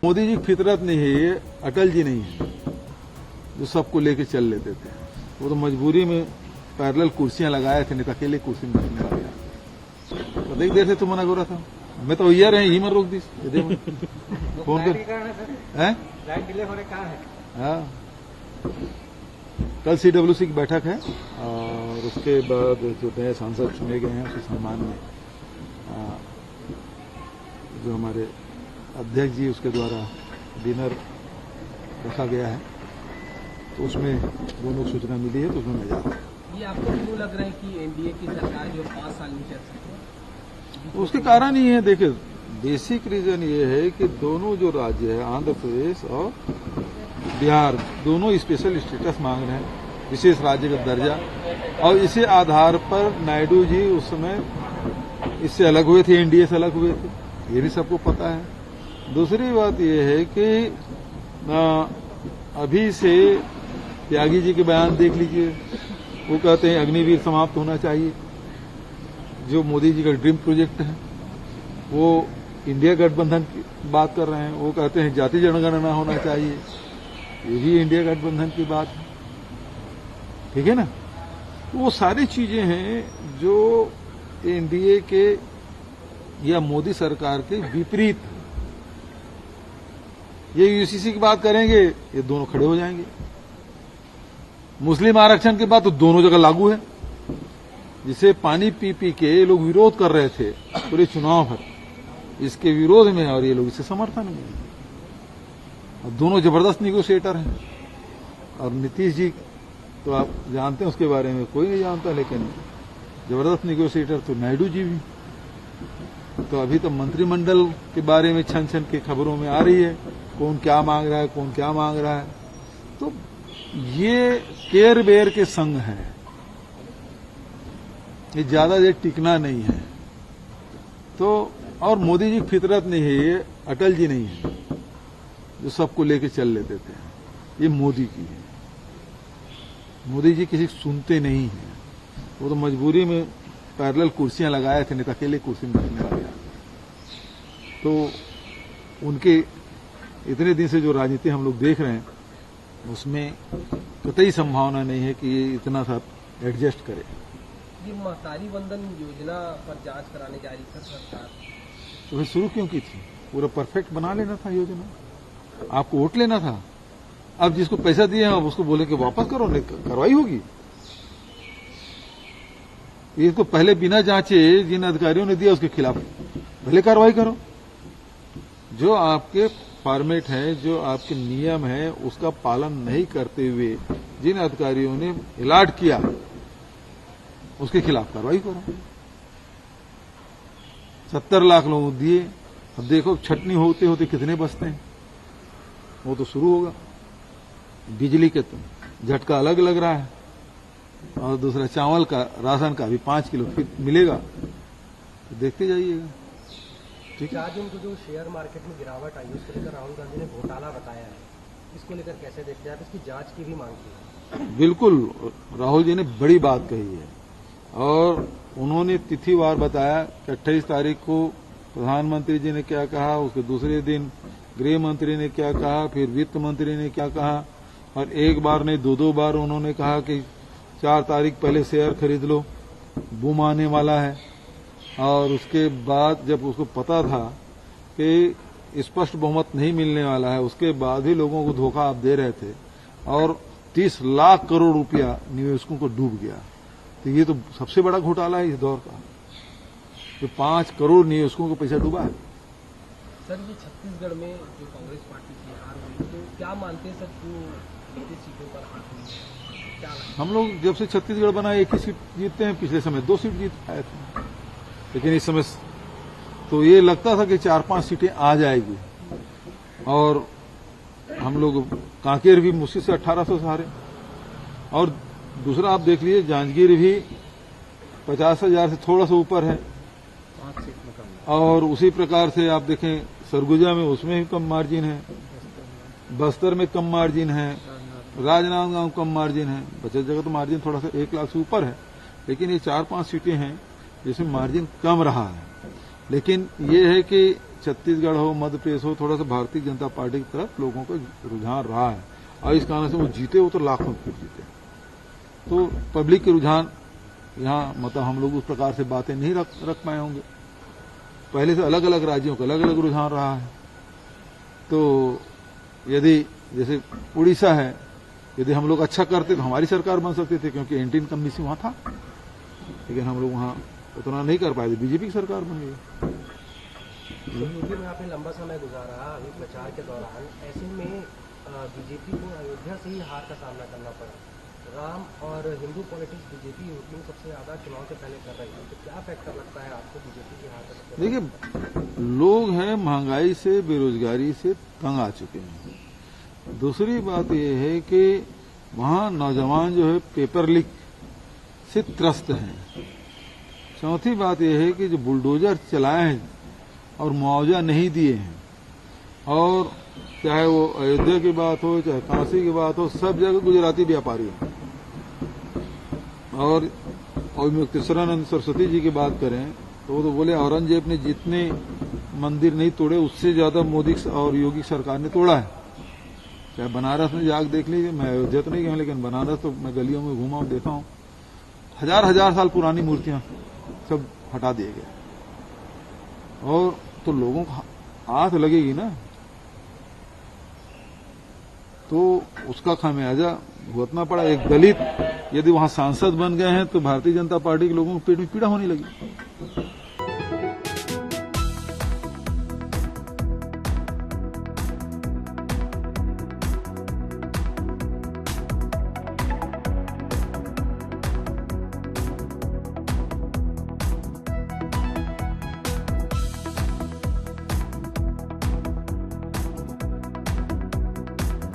मोदी जी की फितरत नहीं है, ये अटल जी नहीं है जो सबको लेके चल लेते थे। वो तो मजबूरी में पैरेलल कुर्सियां लगाए थे, नहीं तो अकेले कुर्सी में बैठने लग गया। तो देख देर से तुम मना कर रहा था, मैं तो यार ही मत रोक दी फोन कर लाइट डिले होने का है। हाँ, कल सीडब्ल्यूसी की बैठक है और उसके बाद जो नए सांसद चुने गए हैं उसके सम्मान में जो हमारे अध्यक्ष जी उसके द्वारा डिनर रखा गया है, तो उसमें दोनों को सूचना मिली है, तो उसमें मैं जा रहा हूँ। ये आपको क्यों लग रहा है कि एनडीए की सरकार जो 5 साल नहीं चल सकती? उसके कारण ही है, देखिए बेसिक रीजन ये है कि दोनों जो राज्य है आंध्र प्रदेश और बिहार, दोनों स्पेशल स्टेटस मांग रहे हैं, विशेष राज्य का दर्जा, और इसी आधार पर नायडू जी उस समय इससे अलग हुए थे, एनडीए से अलग हुए थे, ये भी सबको पता है। दूसरी बात यह है कि अभी से त्यागी जी के बयान देख लीजिए, वो कहते हैं अग्निवीर समाप्त होना चाहिए, जो मोदी जी का ड्रीम प्रोजेक्ट है। वो इंडिया गठबंधन की बात कर रहे हैं, वो कहते हैं जाति जनगणना होना चाहिए, ये भी इंडिया गठबंधन की बात है, ठीक है ना। तो वो सारी चीजें हैं जो एनडीए के या मोदी सरकार के विपरीत। ये यूसीसी की बात करेंगे, ये दोनों खड़े हो जाएंगे। मुस्लिम आरक्षण की बात तो दोनों जगह लागू है, जिसे पानी पी पी के लोग विरोध कर रहे थे पूरे चुनाव भर, इसके विरोध में, और ये लोग इससे समर्थन में। और दोनों जबरदस्त निगोशिएटर हैं। और नीतीश जी तो आप जानते हैं, उसके बारे में कोई नहीं जानता, लेकिन जबरदस्त निगोशिएटर तो नायडू जी भी। तो अभी तो मंत्रिमंडल के बारे में छन छन की खबरों में आ रही है, कौन क्या मांग रहा है, कौन क्या मांग रहा है। तो ये केयर बेयर के संग है, ये ज्यादा देर टिकना नहीं है। तो और मोदी जी की फितरत नहीं है, ये अटल जी नहीं है जो सबको लेके चल लेते थे, ये मोदी की है। मोदी जी किसी को सुनते नहीं है, वो तो मजबूरी में पैरेलल कुर्सियां लगाए थे, नहीं तो अकेले कुर्सी में बैठने लग गया। तो उनके इतने दिन से जो राजनीति हम लोग देख रहे हैं, उसमें कतई संभावना नहीं है कि ये इतना सा एडजस्ट करे। ये महतारी वंदन योजना पर जांच कराने जा रही है सरकार, तो फिर शुरू क्यों की थी? पूरा परफेक्ट बना लेना था योजना, आपको वोट लेना था। अब जिसको पैसा दिए हैं अब उसको बोले कि वापस करो, नहीं कार्रवाई होगी। इसको पहले बिना जांचे जिन अधिकारियों ने दिया उसके खिलाफ पहले कार्रवाई करो। जो आपके फॉर्मेट है, जो आपके नियम है, उसका पालन नहीं करते हुए जिन अधिकारियों ने अलॉट किया उसके खिलाफ कार्रवाई करो। 70 लाख लोगों को दिए, अब देखो छटनी होते होते कितने बचते हैं, वो तो शुरू होगा। बिजली के तो झटका अलग लग रहा है, और दूसरा चावल का, राशन का भी 5 किलो फिर मिलेगा, तो देखते जाइएगा। ठीक है। आज उनको जो शेयर मार्केट में गिरावट आई उसको लेकर राहुल गांधी ने घोटाला बताया है, इसको लेकर कैसे देखते हैं आप? इसकी जांच की भी मांग की है। बिल्कुल, राहुल जी ने बड़ी बात कही है, और उन्होंने तिथिवार बताया कि 28 तारीख को प्रधानमंत्री जी ने क्या कहा, उसके दूसरे दिन गृह मंत्री ने क्या कहा, फिर वित्त मंत्री ने क्या कहा, और एक बार नहीं 2-2 बार उन्होंने कहा कि 4 तारीख पहले शेयर खरीद लो, बूम आने वाला है। और उसके बाद जब उसको पता था कि स्पष्ट बहुमत नहीं मिलने वाला है, उसके बाद भी लोगों को धोखा आप दे रहे थे, और 30 लाख करोड़ रुपया निवेशकों को डूब गया। तो ये तो सबसे बड़ा घोटाला है इस दौर का, जो 5 करोड़ निवेशकों को पैसा डूबा है। सर, ये छत्तीसगढ़ में जो कांग्रेस पार्टी की हार हुई, तो क्या मानते हैं सर, क्यों 33 सीटों पर हार हुई? क्या हम लोग जब से छत्तीसगढ़ बना 1 ही सीट जीतते हैं, पिछले समय 2 सीट जीत आए थे, लेकिन इस समय तो ये लगता था कि 4-5 सीटें आ जाएगी। और हम लोग कांकेर भी मुश्किल से 1800 से हारे। और दूसरा आप देख लीजिए, जांजगीर भी 50,000 से थोड़ा सा ऊपर है, 5 सीट में कम। और उसी प्रकार से आप देखें सरगुजा में, उसमें भी कम मार्जिन है, बस्तर में कम मार्जिन है, राजनांदगांव कम मार्जिन है। बचत जगह तो मार्जिन थोड़ा सा 1 लाख से ऊपर है, लेकिन ये 4-5 सीटें हैं जिसमें मार्जिन कम रहा है। लेकिन ये है कि छत्तीसगढ़ हो, मध्य प्रदेश हो, थोड़ा सा भारतीय जनता पार्टी की तरफ लोगों का रुझान रहा है और इस कारण से वो जीते, वो तो लाखों फिर जीते। तो पब्लिक के रुझान यहाँ मतलब हम लोग उस प्रकार से बातें नहीं रख पाए होंगे। पहले से अलग अलग राज्यों का अलग अलग रुझान रहा है। तो यदि जैसे उड़ीसा है, यदि हम लोग अच्छा करते तो हमारी सरकार बन सकती थी, क्योंकि एंटी इनकम नीति वहां था, लेकिन हम लोग वहां उतना नहीं कर पाए थे, बीजेपी की सरकार बन गई। यूपी में आपने लंबा समय गुजारा अभी प्रचार के दौरान, ऐसे में बीजेपी को अयोध्या से ही हार का सामना करना पड़ा। राम और हिंदू पॉलिटिक्स बीजेपी यूपी में सबसे ज्यादा चुनाव से पहले कर रही है, तो क्या फैक्टर लगता है आपको बीजेपी की हार का? देखिए, लोग हैं महंगाई से, बेरोजगारी से तंग आ चुके हैं। दूसरी बात यह है कि वहां नौजवान जो है पेपर लीक से त्रस्त हैं। चौथी बात यह है कि जो बुलडोजर चलाए हैं और मुआवजा नहीं दिए हैं, और चाहे वो अयोध्या की बात हो, चाहे काशी की बात हो, सब जगह गुजराती व्यापारी हैं। और मुक्तेश्वरानंद सरस्वती जी की बात करें तो वो तो बोले औरंगजेब ने जितने मंदिर नहीं तोड़े उससे ज्यादा मोदी और योगी सरकार ने तोड़ा है। चाहे बनारस में जाकर देख लीजिए, मैं अयोध्या तो नहीं गया, लेकिन बनारस तो मैं गलियों में घूमा हूं, देखा हूं, हजार हजार साल पुरानी मूर्तियां सब हटा दिए गए। और तो लोगों को हाथ लगेगी ना, तो उसका खामियाजा भुगतना पड़ा। एक दलित यदि वहां सांसद बन गए हैं तो भारतीय जनता पार्टी के लोगों को पेट में पीड़ा होने लगी।